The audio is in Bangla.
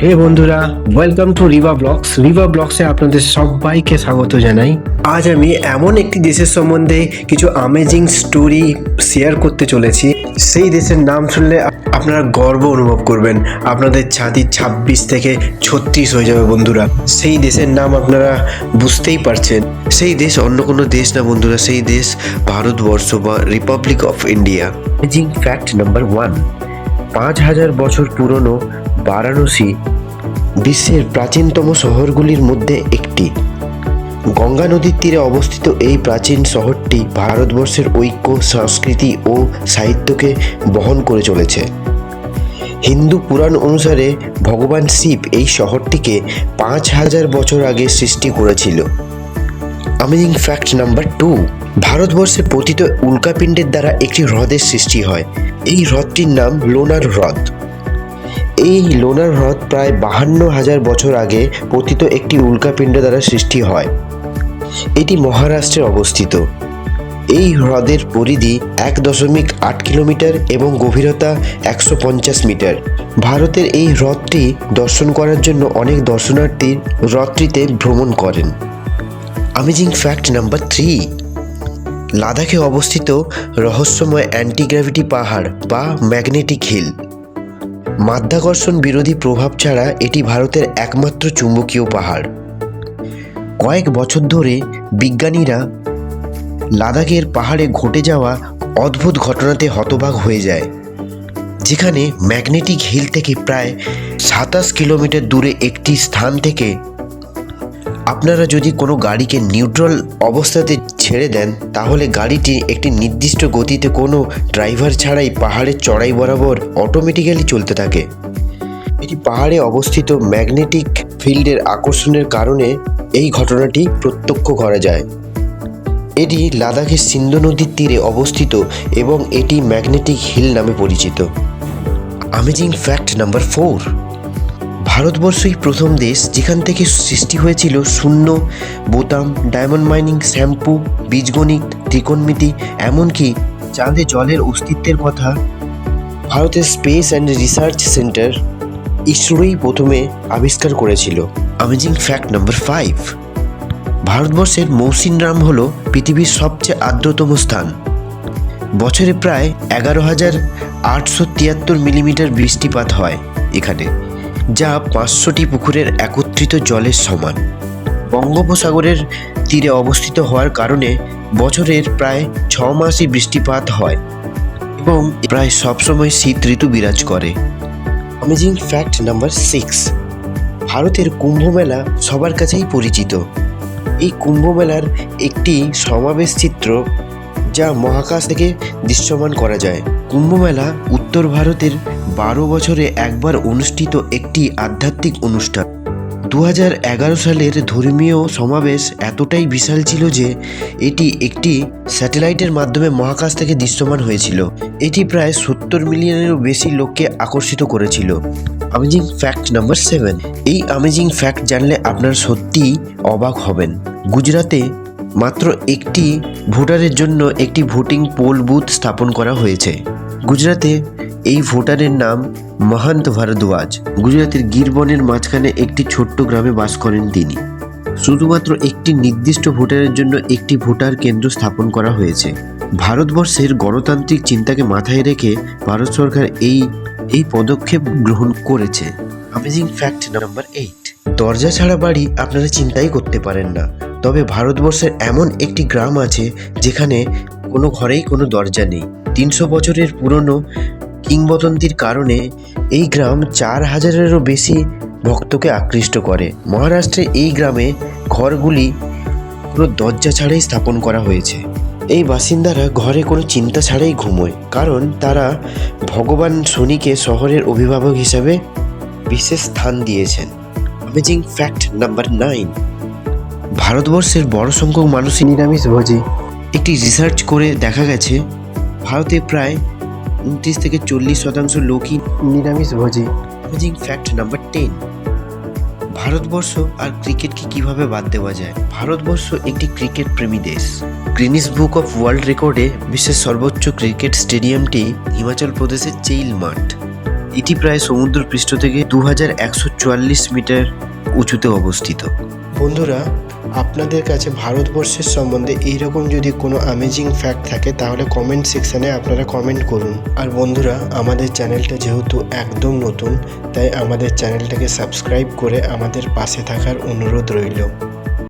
হে বন্ধুরা, ওয়েলকাম টু রিভা ব্লগসে আপনাদের সবাইকে স্বাগত জানাই। আজ আমি এমন একটি দেশের সম্বন্ধে কিছু অ্যামেজিং স্টোরি শেয়ার করতে চলেছি। সেই দেশের নাম শুনলে আপনারা গর্ব অনুভব করবেন, আপনাদের ছাতি 26 থেকে 36 হয়ে যাবে বন্ধুরা। সেই দেশের নাম আপনারা বুঝতেই পারছেন। সেই দেশ অন্য কোনো দেশ না বন্ধুরা, সেই দেশ ভারতবর্ষ বা Republic of India. Amazing fact number 1, 5000 বছর পুরনো বারাণসী বিশ্বের প্রাচীনতম শহরগুলির মধ্যে একটি। গঙ্গা নদীর তীরে অবস্থিত এই প্রাচীন শহরটি ভারতবর্ষের ঐক্য, সংস্কৃতি ও সাহিত্যকে বহন করে চলেছে। হিন্দু পুরাণ অনুসারে ভগবান শিব এই শহরটিকে 5000 বছর আগে সৃষ্টি করেছিল। অ্যামেজিং ফ্যাক্ট নাম্বার 2, ভারতবর্ষে পতিত উল্কাপিণ্ডের দ্বারা একটি হ্রদের সৃষ্টি হয়। এই হ্রদটির নাম লোনার হ্রদ। এই লোনার হ্রদ প্রায় 52,000 বছর আগে পতিত একটি উল্কাপিণ্ড দ্বারা সৃষ্টি হয়। এটি মহারাষ্ট্রে অবস্থিত। এই হ্রদের পরিধি 1.8 কিলোমিটার এবং গভীরতা 150 মিটার। ভারতের এই হ্রদটি দর্শন করার জন্য অনেক দর্শনার্থী হ্রদটিতে ভ্রমণ করেন। অ্যামেজিং ফ্যাক্ট নাম্বার 3, লাদাখে অবস্থিত রহস্যময় অ্যান্টি-গ্র্যাভিটি পাহাড় বা ম্যাগনেটিক হিল। মাধ্যাকর্ষণ বিরোধী প্রভাব ছাড়া এটি ভারতের একমাত্র চুম্বকীয় পাহাড়। কয়েক বছর ধরে বিজ্ঞানীরা লাদাখের পাহাড়ে ঘটে যাওয়া অদ্ভুত ঘটনাতে হতবাক হয়ে যায়, যেখানে ম্যাগনেটিক হিল থেকে প্রায় 27 কিলোমিটার দূরে একটি স্থান থেকে আপনারা যদি কোনো গাড়িকে নিউট্রাল অবস্থাতে ছেড়ে দেন, তাহলে গাড়িটি একটি নির্দিষ্ট গতিতে কোনো ড্রাইভার ছাড়াই পাহাড়ের চড়াই বরাবর অটোমেটিক্যালি চলতে থাকে। এটি পাহাড়ে অবস্থিত ম্যাগনেটিক ফিল্ডের আকর্ষণের কারণে এই ঘটনাটি প্রত্যক্ষ করা যায়। এটি লাদাখের সিন্ধু নদীর তীরে অবস্থিত এবং এটি ম্যাগনেটিক হিল নামে পরিচিত। অ্যামেজিং ফ্যাক্ট নাম্বার 4, ভারতবর্ষই প্রথম দেশ যেখান থেকে সৃষ্টি হয়েছিল শূন্য, বোতাম, ডায়মন্ড মাইনিং, শ্যাম্পু, বীজগণিত, ত্রিকোণমিতি, এমনকি চাঁদে জলের অস্তিত্বের কথা ভারতের স্পেস অ্যান্ড রিসার্চ সেন্টার ইসরোই প্রথমে আবিষ্কার করেছিল। অ্যামেজিং ফ্যাক্ট নাম্বার 5, ভারতবর্ষের মৌসিনরাম হল পৃথিবীর সবচেয়ে আর্দ্রতম স্থান। বছরে প্রায় 11,873 মিলিমিটার বৃষ্টিপাত হয় এখানে, যা 500টি পুকুরের একত্রিত জলের সমান। বঙ্গোপসাগরের তীরে অবস্থিত হওয়ার কারণে বছরের প্রায় 6 মাসই বৃষ্টিপাত হয় এবং প্রায় সবসময় শীত ঋতু বিরাজ করে। অ্যামেজিং ফ্যাক্ট নাম্বার 6, ভারতের কুম্ভ মেলা সবার কাছেই পরিচিত। এই কুম্ভ মেলার একটি সমাবেশ চিত্র যা মহাকাশ থেকে দৃশ্যমান করা যায়। কুম্ভ মেলা উত্তর ভারতের 12 বছরে একবার অনুষ্ঠিত একটি আধ্যাত্মিক অনুষ্ঠান। 2011 সালের ধর্মীয় সমাবেশ এতটাই বিশাল ছিল যে এটি একটি স্যাটেলাইটের মাধ্যমে মহাকাশ থেকে দৃশ্যমান হয়েছিল। এটি প্রায় 70 মিলিয়নেরও বেশি লোককে আকর্ষিত করেছিল। অ্যামেজিং ফ্যাক্ট নাম্বার 7, এই অ্যামেজিং ফ্যাক্ট জানলে আপনারা সত্যিই অবাক হবেন। গুজরাতে মাত্র একটি ভোটারের জন্য একটি ভোটিং পোল বুথ স্থাপন করা হয়েছে। গুজরাতে এই ভোটারের নাম মহন্ত ভারদ্বাজ। গুজরাতের গির বনের মাঝখানে একটি ছোট্ট গ্রামে বাস করেন তিনি। শুধুমাত্র একটি নির্দিষ্ট ভোটারের জন্য একটি ভোটার কেন্দ্র স্থাপন করা হয়েছে। ভারতবর্ষের গণতান্ত্রিক চিন্তাকে মাথায় রেখে ভারত সরকার এই পদক্ষেপ গ্রহণ করেছে। অ্যামেজিং ফ্যাক্ট নাম্বার 8, দরজা ছাড়া বাড়ি আপনারা চিন্তাই করতে পারেন না, তবে ভারতবর্ষের এমন একটি গ্রাম আছে যেখানে কোনো ঘরেই কোনো দরজা নেই। 300 বছরের পুরনো কিংবদন্তির কারণে এই গ্রাম 4000-এরও বেশি ভক্তকে আকৃষ্ট করে। মহারাষ্ট্রে এই গ্রামে ঘরগুলি কোনো দরজা ছাড়াই স্থাপন করা হয়েছে। এই বাসিন্দারা ঘরে কোনো চিন্তা ছাড়াই ঘুমোয়, কারণ তারা ভগবান শনিকে শহরের অভিভাবক হিসাবে বিশেষ স্থান দিয়েছেন। অ্যামেজিং ফ্যাক্ট নাম্বার 9, ভারতবর্ষের বড় সংখ্যক মানুষই নিরামিষভোজী। একটি রিসার্চ করে দেখা গেছে ভারতে প্রায় 29 থেকে 40% লোকই নিরামিষভোজী। অ্যামেজিং ফ্যাক্ট নাম্বার 10, ভারতবর্ষ আর ক্রিকেটকে কিভাবে বাদ দেওয়া যায়। ভারতবর্ষ একটি ক্রিকেট প্রেমী দেশ। গ্রিনিস বুক অফ ওয়ার্ল্ড রেকর্ডে বিশ্বের সর্বোচ্চ ক্রিকেট স্টেডিয়ামটি হিমাচল প্রদেশের চেইল মাঠ। এটি প্রায় সমুদ্রপৃষ্ঠ থেকে 2144 মিটার উঁচুতে অবস্থিত। বন্ধুরা, আপনাদের কাছে ভারতবর্ষের সম্বন্ধে এইরকম যদি কোনো অ্যামেজিং ফ্যাক্ট থাকে তাহলে কমেন্ট সেকশানে আপনারা কমেন্ট করুন। আর বন্ধুরা, আমাদের চ্যানেলটা যেহেতু একদম নতুন, তাই আমাদের চ্যানেলটাকে সাবস্ক্রাইব করে আমাদের পাশে থাকার অনুরোধ রইল।